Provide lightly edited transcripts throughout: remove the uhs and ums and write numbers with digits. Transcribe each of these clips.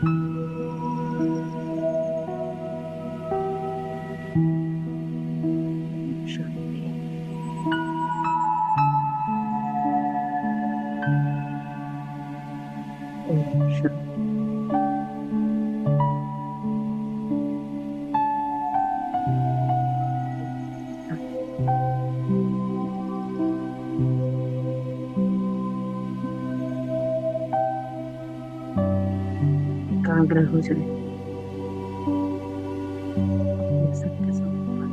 शांति। ओम शांति। एकाग्र हो जाए अपने सत्य स्वरूप पर।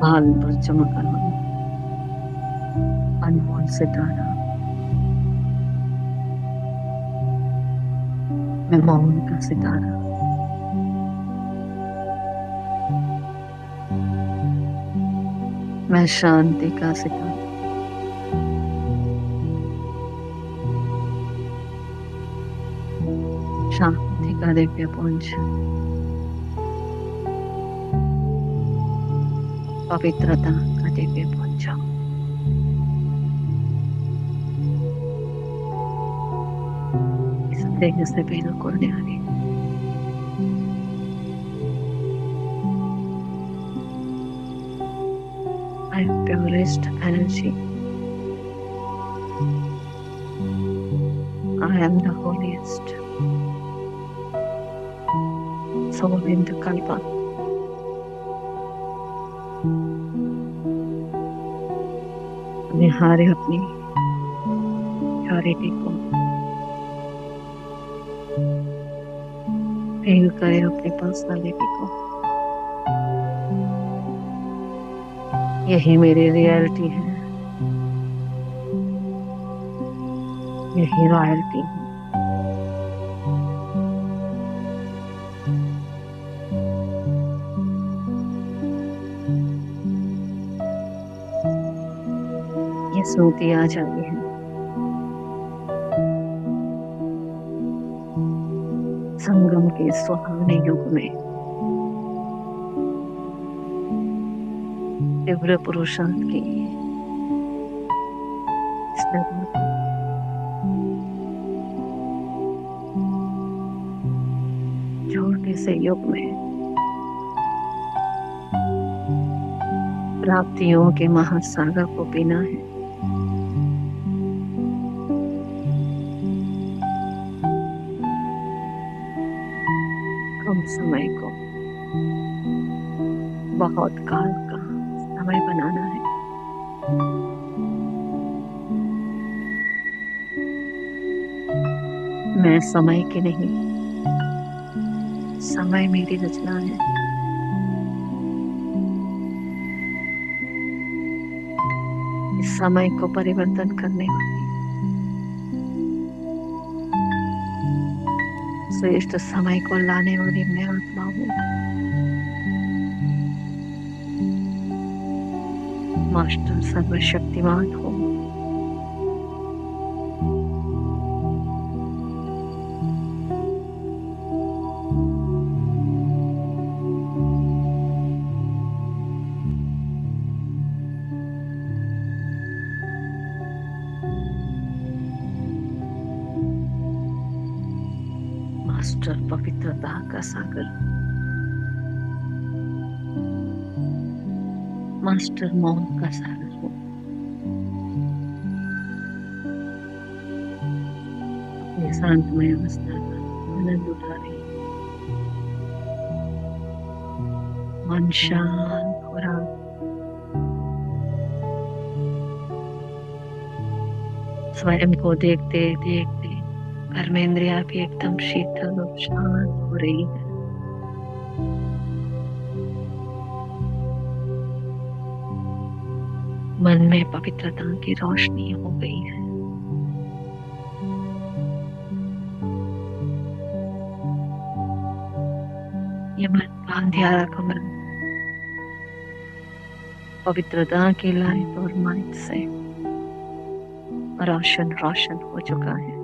बाल पर चमकना अनमोल सितारा, मैं मौन का सितारा, मैं शांति का सितारा, शांति का दिव्य पुंज, पवित्रता का दिव्य पुंज। इस देह से बिल्कुल न्यारी, I am purest energy. I am the holiest soul in the Kalpa. निहारे अपनी प्योरिटी को, फील करे अपनी पर्सनालिटी को। यही मेरी रियलिटी है, यही रॉयल्टी है। ये स्मृति आ जाती है संगम के सुहावने युग में, तीव्र पुरुषार्थ की इस नगर को, छोटे से युग में प्राप्तियों के महासागर को पीना है। कम समय को बहुत काल का समय बनाना है। मैं समय की नहीं, समय मेरी रचना है। इस समय को परिवर्तन करने वाली श्रेष्ठ समय को लाने वाली मैं आत्मा हूँ। मास्टर सर्वशक्तिमान हूँ। मास्टर पवित्रता का सागर, मास्टर मौन का सागर हूँ। अपनी शांतमय अवस्था का आनंद उठा रही, मन शांत हो रहा, स्वयं को देखते देखते कर्मेंद्रिया भी एकदम शीतल और शांत हो रही है। मन में पवित्रता की रोशनी हो गई है। ये मन का अंधियारा कमरा पवित्रता की लाइट और माइट से रोशन रोशन हो चुका है।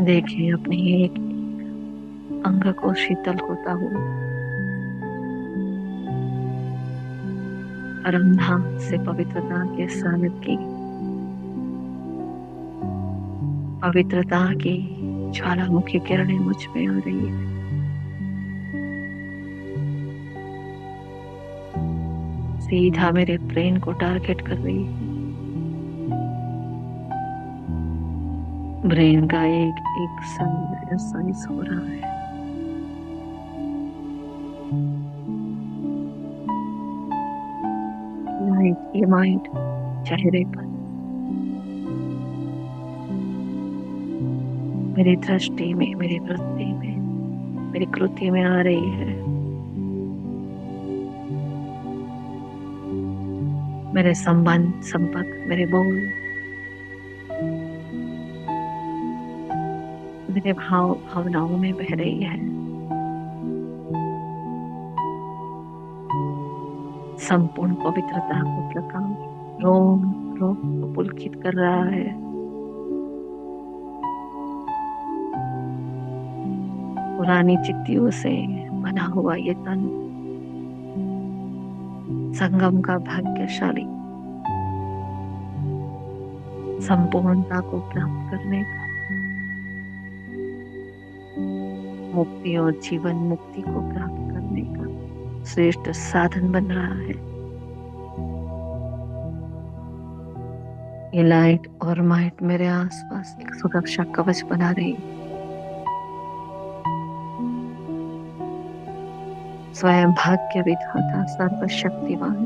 देखिए अपने एक अंग को शीतल होता हुआ, परमधाम से पवित्रता के सानिध्य की, पवित्रता की ज्वालामुखी किरणें मुझ पे आ रही है। सीधा मेरे ब्रेन को टारगेट कर रही है। ब्रेन का एक एक सेल एक्सरसाइज हो रहा है। लाइट ये माइंड चेहरे पर, मेरी दृष्टि में, मेरी वृत्ति में, मेरी कृति में आ रही है। मेरे संबंध, संपर्क, मेरे बोल, मेरे भाव भावनाओं में बह रही है। संपूर्ण पवित्रता को प्रकाश रोम रोम को पुलकित कर रहा है। पुरानी चिट्ठियों से बना हुआ ये तन संगम का भाग्यशाली, संपूर्णता को प्राप्त करने का, मुक्ति और जीवन मुक्ति को प्राप्त करने का श्रेष्ठ साधन बन रहा है। ये लाइट और माइट मेरे आसपास एक सुरक्षा कवच बना रही है। स्वयं भाग्य विधाता सर्वशक्तिमान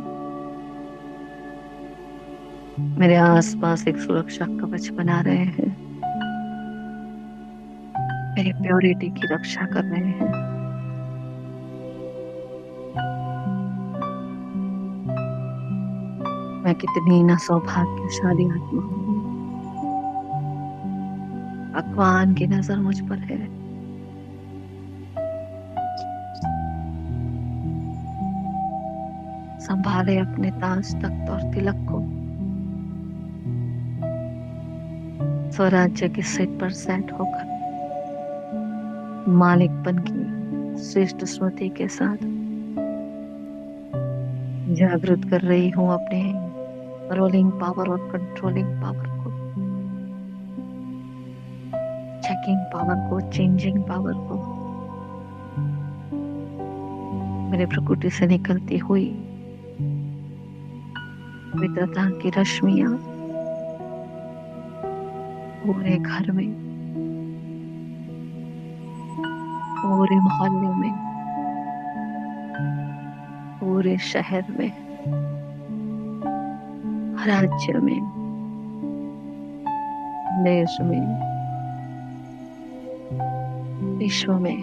मेरे आसपास एक सुरक्षा कवच बना रहे हैं। मेरी प्योरिटी की रक्षा कर रहे हैं। मैं कितनी न सौभाग्यशाली आत्मा हूँ। भगवान की नजर मुझ पर है। संभाले अपने ताज तख्त और तिलक को। स्वराज्य की सीट पर सेट होकर मालिकपन की श्रेष्ठ स्मृति के साथ जागृत कर रही हूँ अपने रोलिंग पावर और कंट्रोलिंग पावर को, चेकिंग पावर को, चेंजिंग पावर को। मेरे प्रकृति से निकलती हुई पवित्रता की रश्मियां पूरे घर में, पूरे मोहल्ले में, पूरे शहर में, राज्य में, देश में, विश्व में,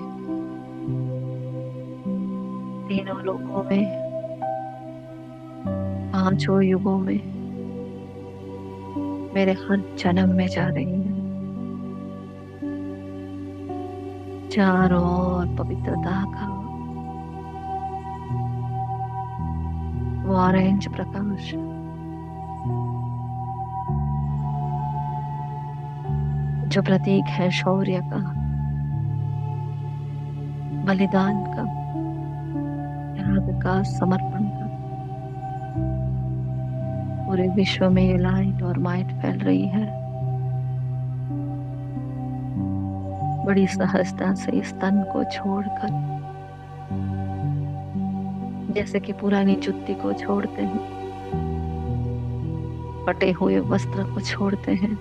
तीनों लोकों में, पांचों युगों में, मेरे हर जन्म में जा रही है। चारों ओर पवित्रता का वो ऑरेंज प्रकाश जो प्रतीक है शौर्य का, बलिदान का, त्याग का, समर्पण का। पूरे विश्व में ये लाइट और माइट फैल रही है। बड़ी सहजता से इस तन को छोड़कर, जैसे कि पुरानी जुत्ती को छोड़ते हैं, फटे हुए वस्त्र को छोड़ते हैं,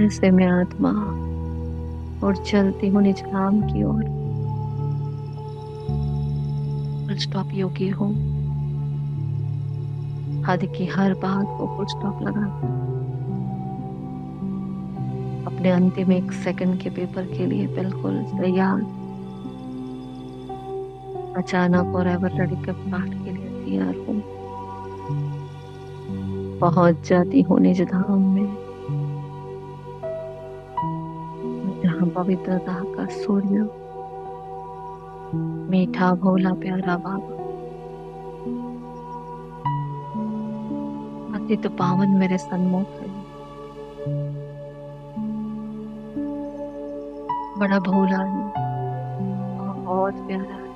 ऐसे में आत्मा और चलती हूँ निज धाम की ओर। फुल स्टॉप योगी हूँ। हद की हर बात को फुल स्टॉप लगाकर अपने अंतिम एक सेकंड के पेपर के लिए बिल्कुल तैयार, अचानक और एवर रेडी के पाठ के लिए तैयार हूँ। पहुंच जाती हूँ निज धाम में, जहाँ पवित्रता का सूर्य, मीठा भोला प्यारा बाबा ये तो पावन मेरे सन्मुख है, बड़ा भोला है और बहुत प्यारा है,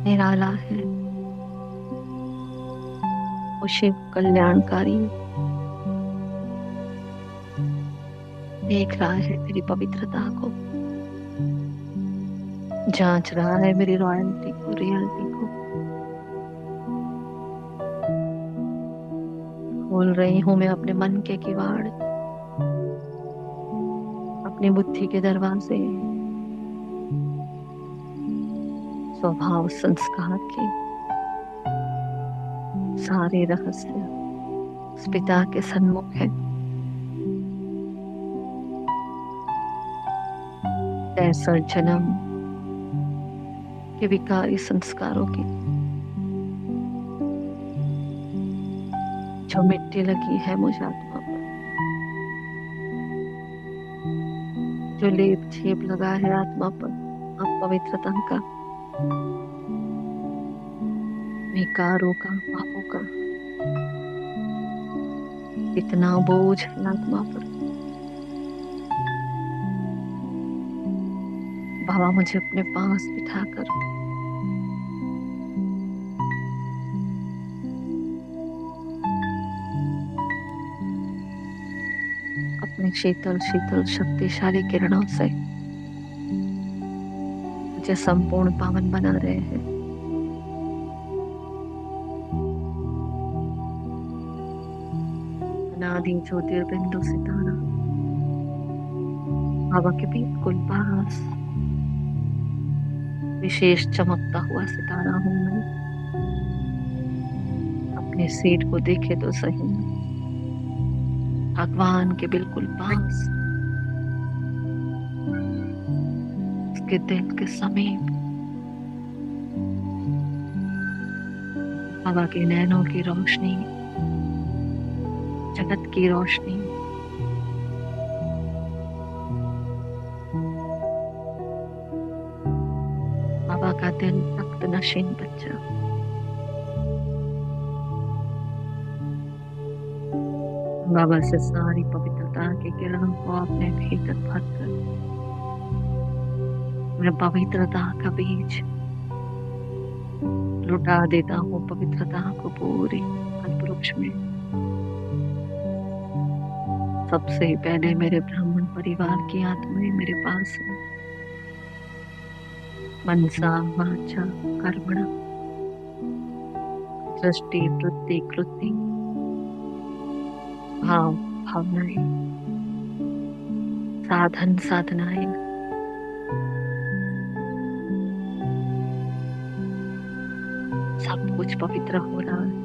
निराला है, वो शिव कल्याणकारी देख रहा है मेरी पवित्रता को, जांच रहा है मेरी रॉयल्टी को, रियलिटी को। खोल रही हूं मैं अपने मन के किवाड़, अपनी बुद्धि के दरवाजे, स्वभाव संस्कार के सारे रहस्य उस पिता के सन्मुख है। तैसठ जन्म के विकारी संस्कारों की जो मिट्टी लगी है मुझ आत्मा पर, जो लेप छेप लगा है आत्मा पर अपवित्रता का, विकारों का, पापों का, इतना बोझ है आत्मा पर। बाबा मुझे अपने पास बिठाकर अपने शीतल शीतल शक्तिशाली किरणों से मुझे संपूर्ण पावन बना रहे हैं। अनादि ज्योतिर्बिंदु सितारा बाबा के बिल्कुल पास विशेष चमकता हुआ सितारा हूं मैं। अपने सीट को देखे तो सही, भगवान के बिल्कुल पास, उसके दिल के समीप, बाबा के नैनों की रोशनी, जगत की रोशनी, बाबा का दिल तख्त नशीन बच्चा, बाबा से सारी पवित्रता की किरणों को अपने भीतर भरकर मैं पवित्रता का बीज लुटा देता हूँ, पवित्रता को पूरे कल्पवृक्ष में। सबसे पहले मेरे ब्राह्मण परिवार की आत्माएं मेरे पास है। मनसा वाचा कर्मणा, दृष्टि वृत्ति कृति, भाव भावनाएं, साधन साधनाएं, सब कुछ पवित्र हो रहा है।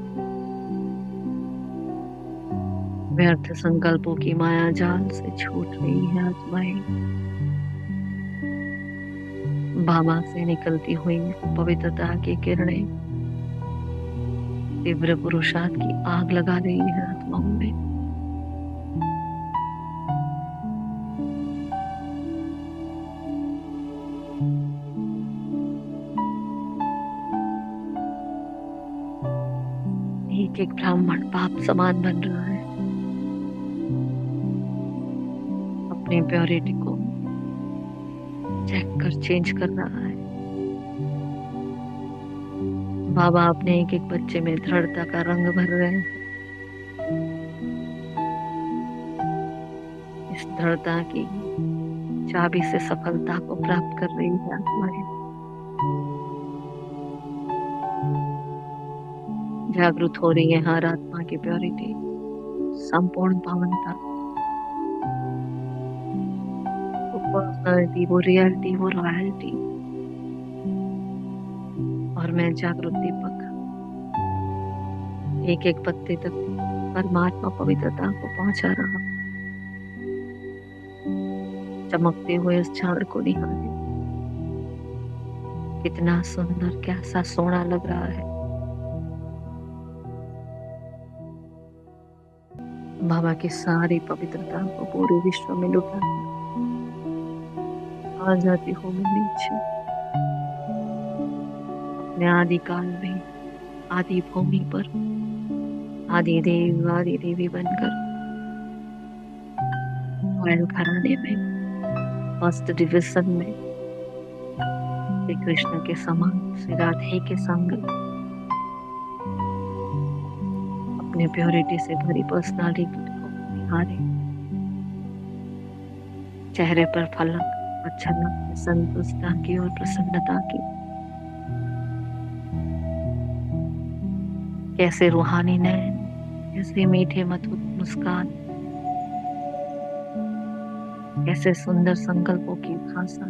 व्यर्थ संकल्पों की माया जाल से छूट रही है आत्माएं। बाबा से निकलती हुई पवित्रता की किरणें तीव्र पुरुषार्थ की आग लगा रही है आत्माओं में। एक एक ब्राह्मण पाप समान बन रहा है, अपनी प्योरिटी को चेक कर चेंज कर रहा है। बाबा अपने एक एक बच्चे में दृढ़ता का रंग भर रहे हैं। इस दृढ़ता की चाबी से सफलता को प्राप्त कर रही है आत्माएं। जागृत हो रही है हर आत्मा की प्योरिटी, संपूर्ण पावनता, वो पर्सनैलिटी, वो रियलिटी, वो रॉयल्टी। और मैं जागृत दीपक एक एक पत्ते तक परमात्मा पवित्रता को पहुंचा रहा। चमकते हुए इस झाड़ को निहारे, कितना सुंदर, कैसा सोना लग रहा है। बाबा की सारी पवित्रता को पूरे विश्व में लुटा आ जाती हूँ मैं नीचे, अपने आदिकाल में आदि भूमि पर आदि देव आदि देवी बनकर रॉयल घराने में फर्स्ट डिवीजन में श्री कृष्ण के समान श्री राधे के संग अपने प्योरिटी से भरी पर्सनालिटी को निहारे, चेहरे पर फलक और छलक संतुष्टता की और प्रसन्नता की। कैसे रूहानी नैन, कैसे मीठे मधुर मुस्कान, कैसे सुंदर संकल्पों की भाषा,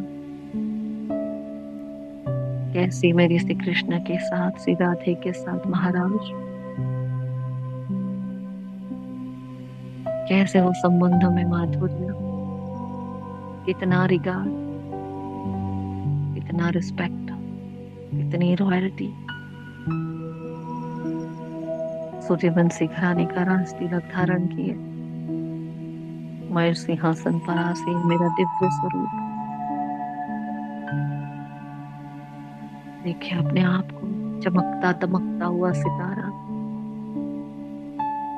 कैसी मेरी श्री कृष्ण के साथ श्री राधे के साथ महाराज, कैसे वो संबंधों में माधुर्य, कितना रिगार्ड, कितना रिस्पेक्ट, कितनी रॉयल्टी। सूर्यवंशी घराने का राज तिलक धारण किए, मयूर सिंहासन पर आसीन मेरा दिव्य स्वरूप। देखिए अपने आप को चमकता दमकता हुआ सितारा,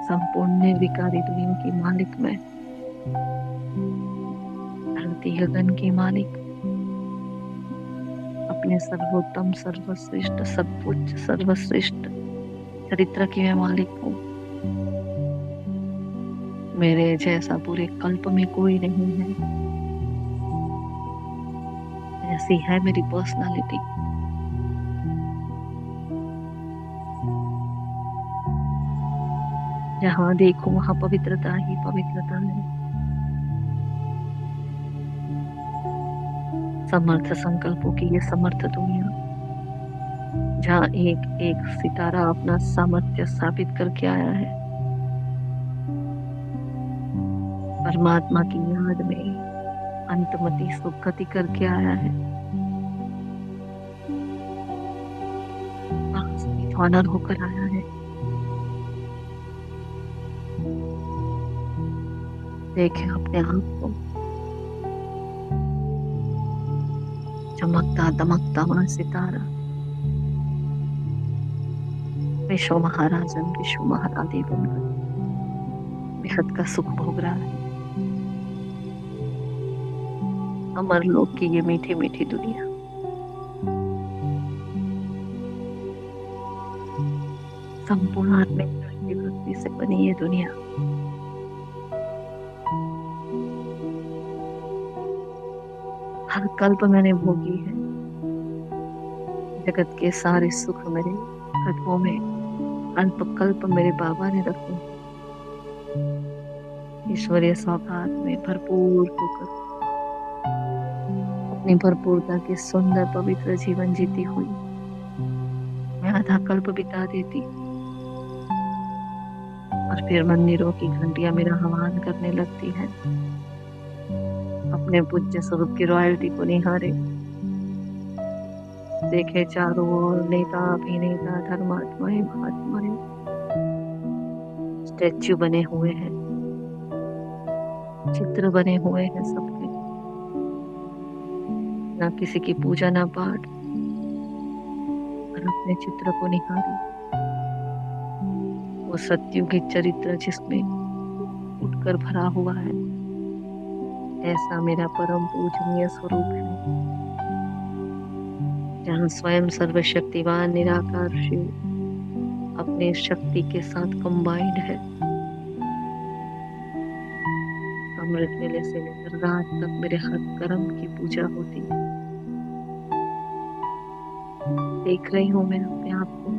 संपूर्ण निर्विकारी दुनिया की मालिक मैं, धरती गगन की मालिक, अपने सर्वोत्तम सर्वश्रेष्ठ सर्वोच्च सर्वश्रेष्ठ चरित्र की मैं मालिक हूँ। मेरे जैसा पूरे कल्प में कोई नहीं है। ऐसी है मेरी पर्सनालिटी। जहाँ देखो वहां पवित्रता ही पवित्रता है। समर्थ संकल्पों की ये समर्थ दुनिया, जहाँ एक एक सितारा अपना सामर्थ्य साबित करके आया है। परमात्मा की याद में अंतमति सुगति करके आया है। ऑनर होकर आया है। देखे अपने आप को चमकता दमकता हुआ सितारा, विश्व महाराजन विश्व महारानी बनकर बेहद का सुख भोग रहा है। अमर लोक की ये मीठी मीठी दुनिया, संपूर्ण आत्मिक वृत्ति से बनी ये दुनिया, हर कल्प मैंने भोगी है। जगत के सारे सुख मेरे कदमों में अल्प कल्प मेरे बाबा ने रखे। ईश्वरीय सौगात में भरपूर होकर अपनी भरपूरता के सुंदर पवित्र जीवन जीती हुई मैं आधा कल्प बिता देती, और फिर मंदिरों की घंटियां मेरा आह्वान करने लगती है। अपने पूज्य स्वरूप की रॉयल्टी को निहारे, देखे चारों ओर नेता अभिनेता धर्मात्माएं महात्माएं स्टैच्यू बने हुए हैं, चित्र बने हुए हैं सबके, ना किसी की पूजा ना पाठ, और अपने चित्र को निहारे। वो सत्युगी चरित्र जिसमें उठकर भरा हुआ है, ऐसा मेरा परम पूजनीय स्वरूप है, जहाँ स्वयं सर्वशक्तिवान निराकार शिव अपने शक्ति के साथ कंबाइंड है। अमृत वेले से लेकर रात तक मेरे हर कर्म की पूजा होती है। देख रही हूँ मैं अपने आप को,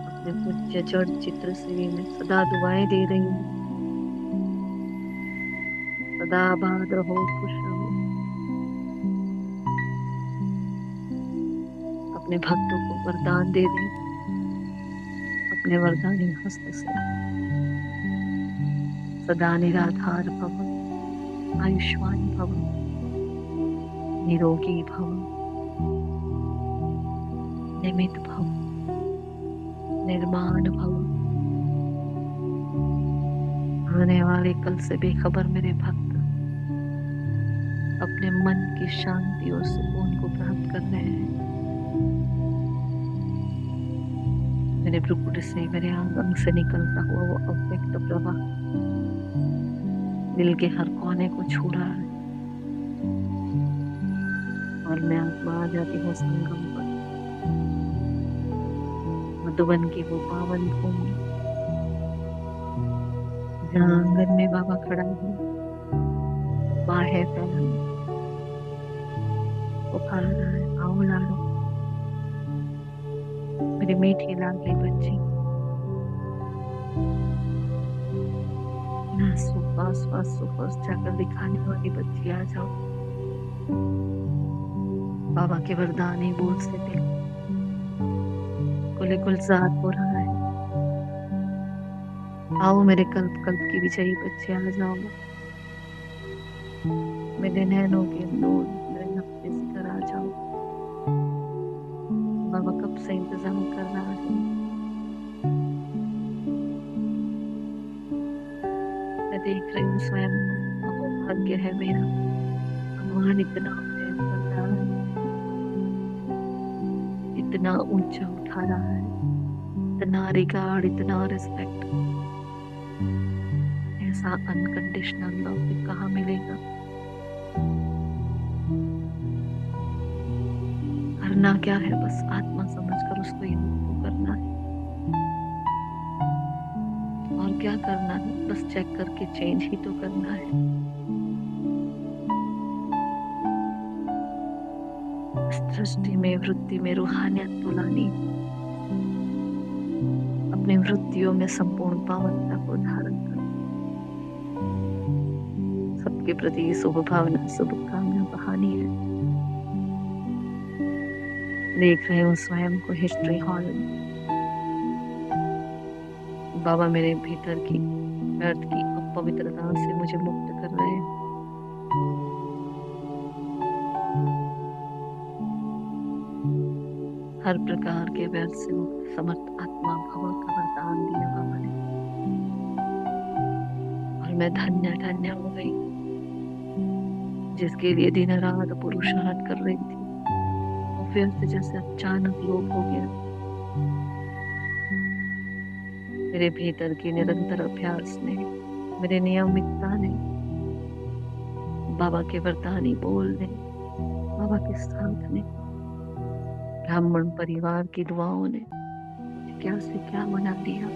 अपने पूज्य जड़ चित्र से मैं सदा दुआएं दे रही हूँ। सदा आबाद रहो, खुश रहो। अपने भक्तों को वरदान दे दे, अपने वरदानी हस्त से सदा निराधार भव, आयुष्मान भव, निरोगी भव, निमित भव, निर्माण भव। आने वाले कल से बेखबर मेरे भक्त अपने अपने मन की शांति और सुकून को प्राप्त कर रहे हैं। मेरे भ्रुकुट से, मेरे अंग से निकलता हुआ वो अव्यक्त प्रवाह दिल के हर कोने को छू रहा है, और मैं आत्मा आ जाती हूँ संगम पर, मधुबन की वो पावन भूमि जहाँ आंगन में बाबा खड़ा है, बाहें फैलाए पुकार रहा है, आओ लाडो मेरी मीठी लाडली बच्ची, ना सुपास पास सुपास जाकर दिखाने वाली बच्ची, आ जाओ। बाबा के वरदानी बोल से दिल कुल गुलजार हो रहा है। आओ मेरे कल्प कल्प की विजयी बच्चे, आ जाओ। मेरे नैनों के नूर, मेरे नक्शे सिखर, आ जाओ। बाबा कब से इंतजार कर रहा है। मैं देख रही हूँ स्वयं को, अहोभाग्य है मेरा, भगवान इतना प्रेम कर रहा है, इतना ऊंचा उठा रहा है, इतना रिगार्ड, इतना रिस्पेक्ट। ऐसा अनकंडीशनल लव भी कहाँ मिलेगा। करना क्या है, बस आत्मा समझकर उसको यूज तो करना है, और क्या करना है, बस चेक करके चेंज ही तो करना है। इस दृष्टि में, वृत्ति में रूहानियत तो लानी, अपनी वृत्तियों में संपूर्ण पावनता को धारण कर, सबके प्रति शुभ भावना, शुभकामना बहानी है। देख रहे हो स्वयं को हिस्ट्री हॉल में, बाबा मेरे भीतर की अर्थ की अपवित्रता से मुझे मुक्त कर रहे हैं। हर प्रकार के व्यर्थ से मुक्त समर्थ आत्मा भव का वरदान दिया बाबा ने, और मैं धन्य धन्य हो गई, जिसके लिए दिन रात पुरुषार्थ कर रही थी, वो व्यर्थ जैसे अचानक लोप हो गया। मेरे भीतर की निरंतर अभ्यास ने, मेरे नियमितता ने, बाबा के वरदानी बोल ने, बाबा के साथ ने, ब्राह्मण परिवार की दुआओं ने क्या से क्या बना दिया।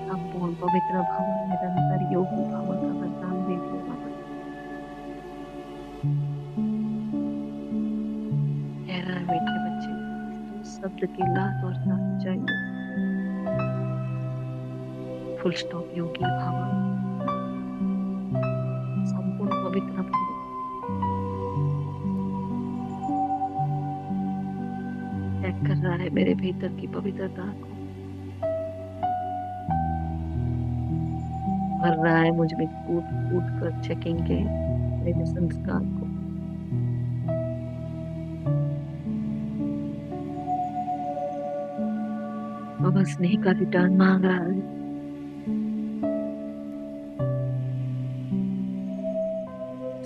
संपूर्ण पवित्र भव, निरंतर योगी भव का वरदान दे दिया बाबा। कह रहा है मीठे बच्चे, तो शब्द की लात और नाच चाहिए, फुल स्टॉप योगी भव, संपूर्ण पवित्र भव। चेक कर रहा है मेरे भीतर की पवित्रता को, भर रहा है मुझ में कूट कूट कर चेकिंग के मेरे संस्कार को। बाबा स्नेह का रिटर्न मांग रहा है।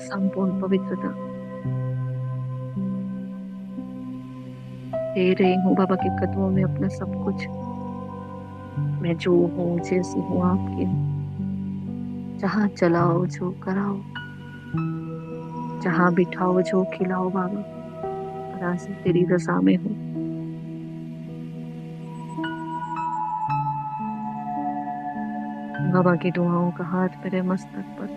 संपूर्ण पवित्रता दे रही हूँ बाबा के कदमों में अपना सब कुछ। मैं जो हूँ, जैसी हूँ आपकी, जहाँ चलाओ जो कराओ, जहाँ बिठाओ जो खिलाओ बाबा, राजी तेरी रजा में हूँ। बाबा की दुआओं का हाथ मेरे मस्तक पर,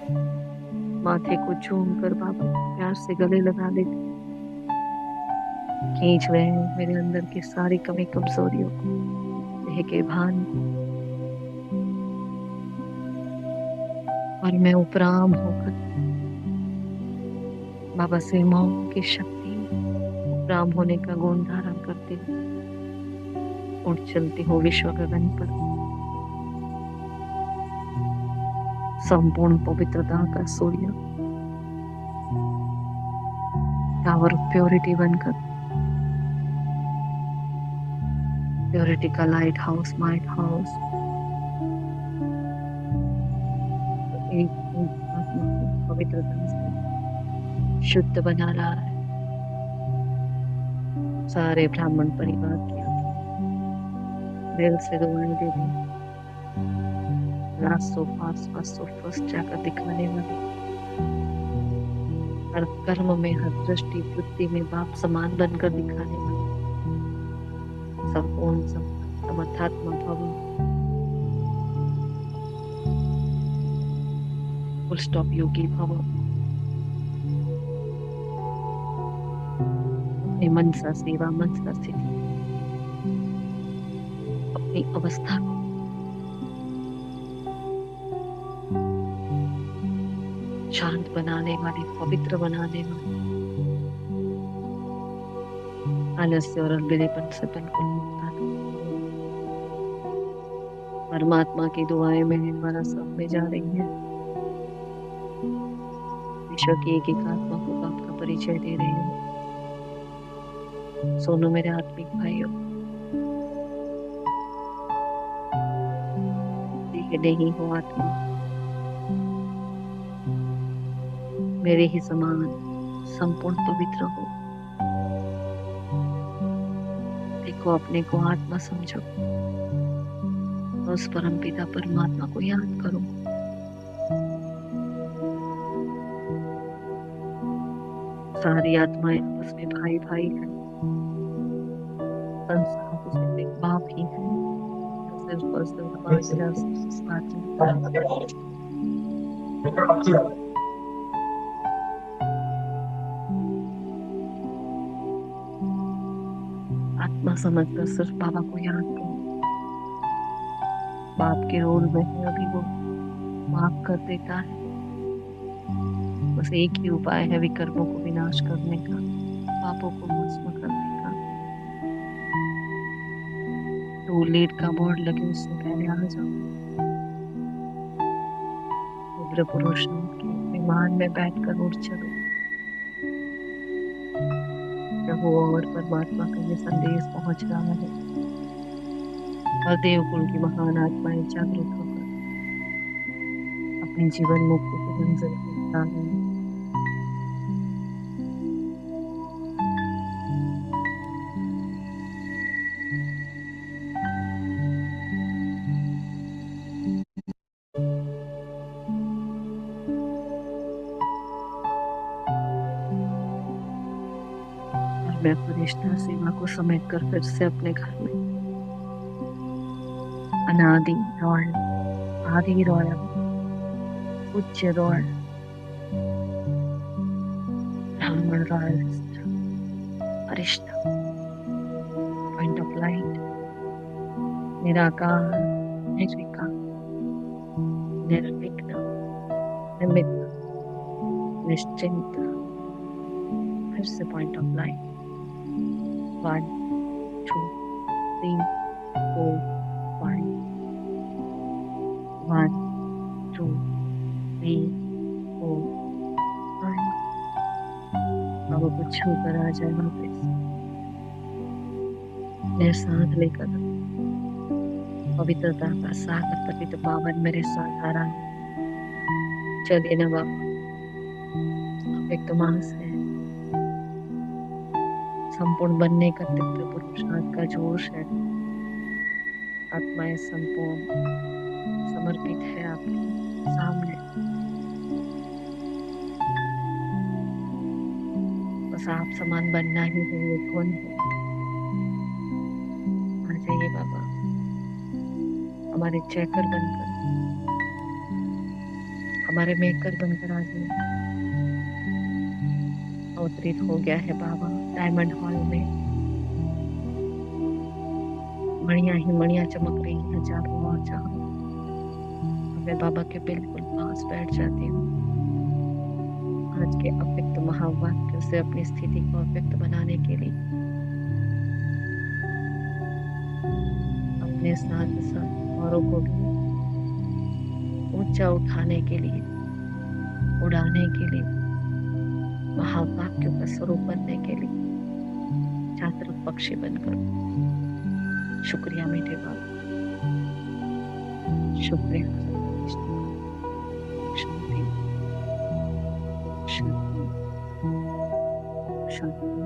माथे को चूम कर बाबा प्यार से गले लगा लेते, खींच रहे हैं मेरे अंदर की सारी कमी कमजोरियों को, देह के भान को, और मैं उपराम होकर बाबा से मौन की शक्ति, उपराम होने का गुण धारण करती हूँ, उड़ चलती हूँ विश्व गगन पर, संपूर्ण पवित्रता का सूर्य, टावर ऑफ प्योरिटी बनकर, प्योरिटी का लाइट हाउस, माइट हाउस, एक पवित्रता से शुद्ध बना रहा है। सारे ब्राह्मण परिवार की दिल से दुआएं दे दी। लास्ट सो फर्स्ट जाकर दिखाने वाले, हर कर्म में, हर दृष्टि वृत्ति में बाप समान बनकर दिखाने वाले, संपूर्ण समर्थात्मा भव, फुल स्टॉप योगी भव। अपनी मनसा सेवा, मनसा स्थिति, अपनी अवस्था को शांत बनाने वाले, पवित्र बनाने वाले, आलस्य और अलबेलेपन से बिल्कुल मुक्त आत्मा। परमात्मा की दुआएं में हमारा सब में जा रही है। विश्व की एक एक आत्मा को बाप का परिचय दे रहे हो। सोनो मेरे आत्मिक भाइयों, देह नहीं हो आत्मा, मेरे ही समान संपूर्ण पवित्र हो। देखो, अपने को आत्मा समझो, उस परम पिता परमात्मा को याद करो। सारी आत्माएं आपस में भाई भाई है। संसार तो सिर्फ एक बाप ही है, सिर्फ और सिर्फ बात आत्मा समझकर सिर्फ बाबा को याद करो। बाप के रोल में है अभी वो, माफ कर देता है। बस एक ही उपाय है विकर्मों को विनाश करने का, पापों को भस्म करने का। तो लेट का बोर्ड लगे उससे पहले आ जाओ। रुद्र पुरुष के विमान में बैठकर उड़ चलो। प्रभु और परमात्मा का ये संदेश पहुंच रहा है और देवकुल की महान आत्माएं जागृत होकर अपनी जीवन मुक्ति की मंजिल को बता रहे हैं। मैं फरिश्ता सेवा को समेट कर फिर से अपने घर में अनादि रॉयल, आदि रॉयल, उच्च रॉयल, ब्राह्मण royalist, Firishta, point of light, निराकार, निर्विकार, निर्विघ्न, निमित्त, निश्चिंत, फिर से पॉइंट ऑफ लाइट। 1 2 3 4 5 1 2 3 4 5। बाबा को छूकर आ जाए वापस, मेरे साथ लेकर पवित्रता का सागर पतित पावन मेरे साथ आ रहा है। चलिए ना बाबा, एक तो मास है, संपूर्ण बनने का दिव्य पुरुषार्थ का जोश है। आत्माएं संपूर्ण समर्पित है आपके सामने। बस आप समान बनना ही है, ये कौन है। आ जाइए बाबा, हमारे चेकर बनकर, हमारे मेकर बनकर आ जाइए। अवतरित हो गया है बाबा डायमंड हॉल में। मणियां ही मणियां चमक रही हैं चारों ओर। जहाँ मैं बाबा के बिल्कुल पास बैठ जाती हूँ। आज के अव्यक्त महावाक्य से अपनी स्थिति को अव्यक्त बनाने के लिए, अपने साथ साथ औरों को भी ऊंचा उठाने के लिए, उड़ाने के लिए, महावाक्यों का स्वरूप बनने के लिए छात्र पक्षी बनकर। शुक्रिया मीठे बाबा, शुक्रिया। शांति। शांति, शांति।